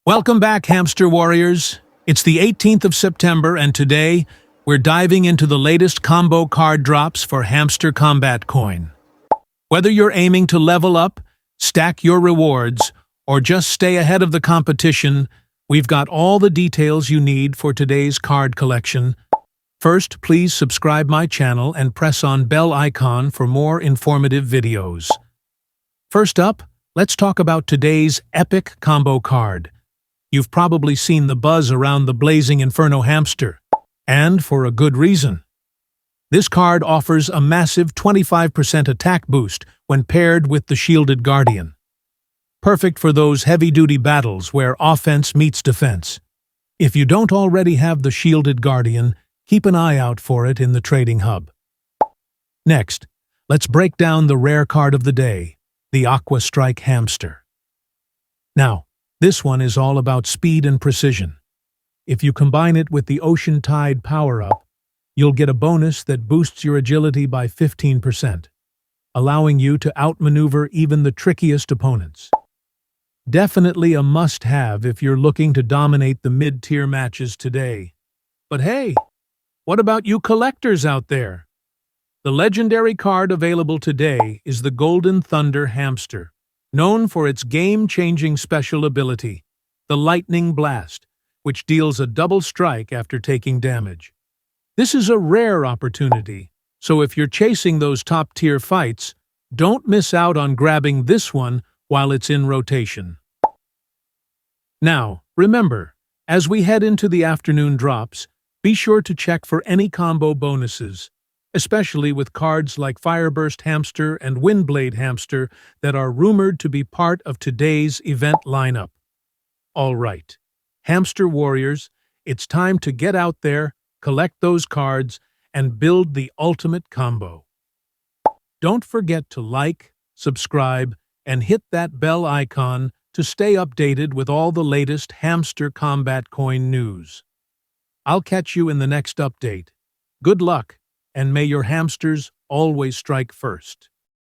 Welcome back, Hamster Warriors. It's the 18th of September, and today we're diving into the latest combo card drops for Hamster Combat Coin. Whether you're aiming to level up, stack your rewards, or just stay ahead of the competition, we've got all the details you need for today's card collection. First, please subscribe my channel and press on bell icon for more informative videos. First up, let's talk about today's epic combo card. You've probably seen the buzz around the Blazing Inferno Hamster, and for a good reason. This card offers a massive 25% attack boost when paired with the Shielded Guardian. Perfect for those heavy-duty battles where offense meets defense. If you don't already have the Shielded Guardian, keep an eye out for it in the trading hub. Next, let's break down the rare card of the day, the Aqua Strike Hamster. Now, this one is all about speed and precision. If you combine it with the Ocean Tide power-up, you'll get a bonus that boosts your agility by 15%, allowing you to outmaneuver even the trickiest opponents. Definitely a must-have if you're looking to dominate the mid-tier matches today. But hey, what about you collectors out there? The legendary card available today is the Golden Thunder Hamster, known for its game-changing special ability, the Lightning Blast, which deals a double strike after taking damage. This is a rare opportunity, so if you're chasing those top-tier fights, don't miss out on grabbing this one while it's in rotation. Now, remember, as we head into the afternoon drops, be sure to check for any combo bonuses, especially with cards like Fireburst Hamster and Windblade Hamster that are rumored to be part of today's event lineup. All right, Hamster Warriors, it's time to get out there, collect those cards, and build the ultimate combo. Don't forget to like, subscribe, and hit that bell icon to stay updated with all the latest Hamster Combat Coin news. I'll catch you in the next update. Good luck, and may your hamsters always strike first.